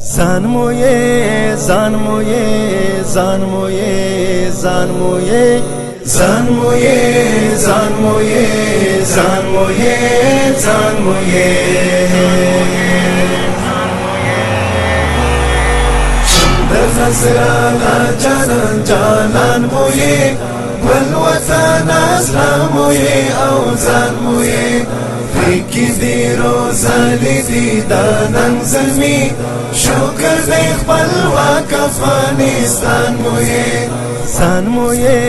Zan moye, zan moye, zan moye, zan moye, zan moye, zan moye, zan moye, zan moye. Shundar nasrana janan janan moye, wal watan aslam moye, awzan moye. Riki di rozali di danang zalmi, شکر دی خپلواک افغانستان مویې ځان مویې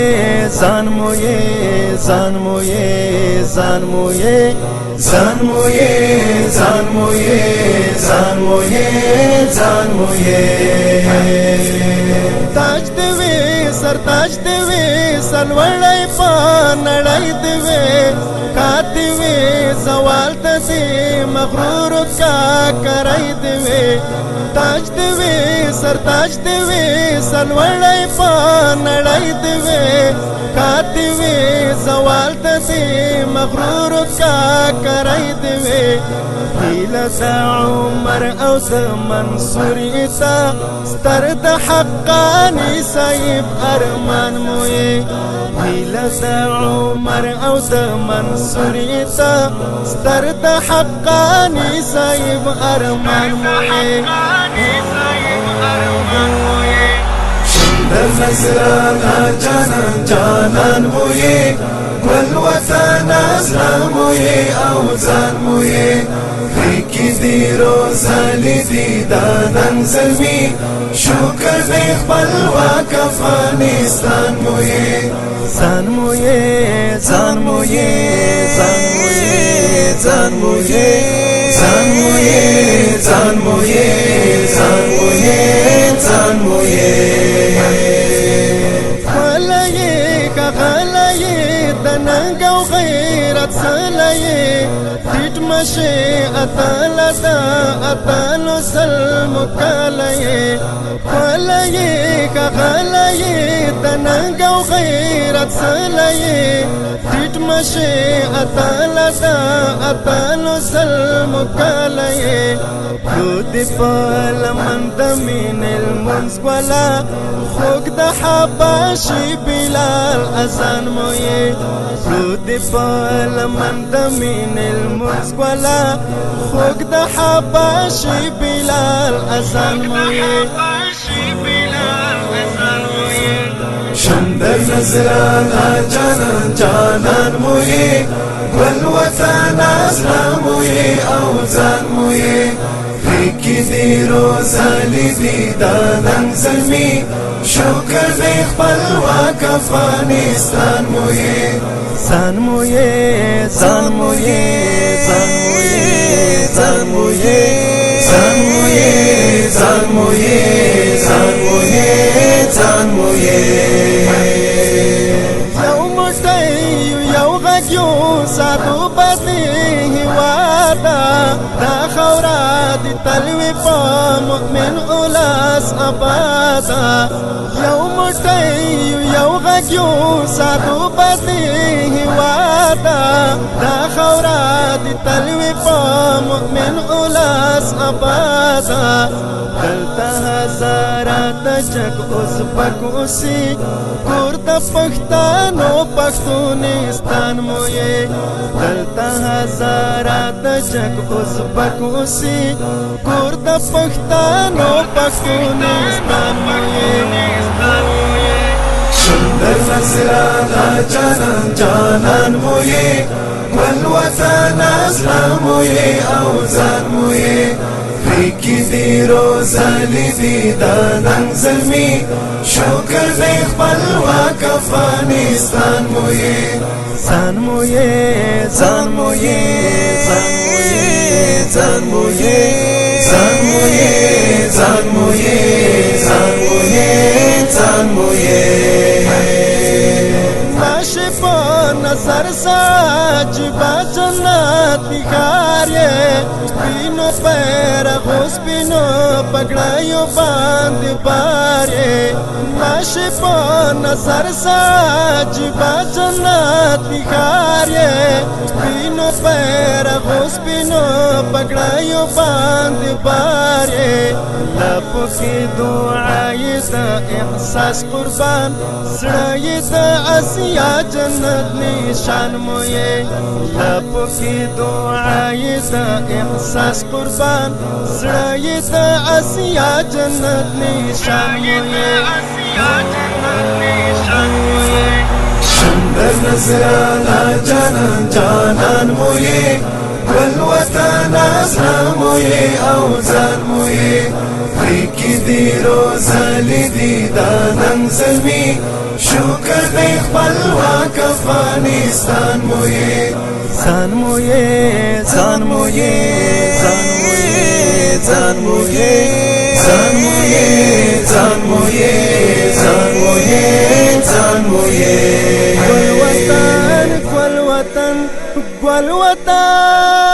ځان مویې ځان مویې ځان مویې ځان مویې ځان مویې ځان مویې ځان مویې تاج دی وې سر تاج دی وې سلوړی په نړۍ دی وې کاتی وې زوال ته دی مغرور کا کرای دی وې تاج دی وې سر تاج دی وې سلوړی په نړۍ دی وې کاتی وې زوال ته دی مغرور کا کرای دی وې هیله د عمر او د منصور ایتا ستر د حقانی صاحب ارمان مویې هیله د عمر او د منصور ایتا ستر د حقانی صاحب ارمان مویې شندر نصرانا جانان جانان مویې ګل وطن اسلام مویې او ځان مویې ریکی دی روزالی دی دانن زلمی شکر دی خپلواک افغانستان مویې ځان مویې ځان مویې ځان مویې ځان مویې ځان مویې ځان مویې ځان مویې ځان مویې خلایې کا خلایې د ننګ او غیرت سلایې ټیټ مشه اتل دا اتلو سلم کلایې خلایې کا خلایې د ننګ او غیرت سلایې ټیټ مشه اتل دا اتلو سلم کلایې خود پال مند من المنز ولا خوک د حباشي بلال اذان مویې خود پال مند من المنز ولا خوک د حباشي بلال اذان مویې شندر نظرانا جانان جانان مویې ګل وطن اسلام مویې او ځان مویې ریکی دی روزالی دی دانن زلمی شکر دی خپلواک افغانستان مویې ځان مویې ځان مویې ځان مویې ځان مویې ځان مویې ځان مویې ځان مویې ځان مویې یو موټی یو غږ یو ساتو بدې هېواده دا خاوره د تلوي په مؤمن اولاس آباده یو موټی یو غږ یو ساتو بدې هېواده دا خاوره د تلوي په مؤمن اولاس آباده دلته هزاره د جګ اوس پک اوسي کور د پښتانو پښتونستان مویې دلته هزاره د جګ اوس پک اوسي کور د پښتانو پښتونستان مویې شندر نصرانا جانان جانان مویې ګل وطن اسلام مویې او ځان مویې ریکی دی روزالی دی دانن زلمی شکر دی خپلواک افغانستان مویې ځان مویې ځان مویې ځان مویې ځان مویې ځان مویې ځان مویې ځان مویې ماشه په نظر ساج با جنت جنت بخار یہ سپینو بیرغو سپینو پگڑیو باندې بار یہ ناشی پا نظر ساجبا جنت بخار یہ سپینو بیرغو سپینو پگڑیو باندې بار یہ لپو کی دعائی دا احساس قربان سڑائی دا عصیا جنت نشان موئے لپو کی دعائی دا احساس قربان سڑائی دا عصیا جنت نشان موئے شندر نظرانا جانان جانان موئے والوطن ازنا موئے اوزان موئے ریکی دی روزالی دی دانن زلمی شکر دی خپلواک افغانستان موئے زان موئے زان موئے زان موئے زان موئے زان موئے زان موئے زان موئے گل وطن گل وطن گل وطن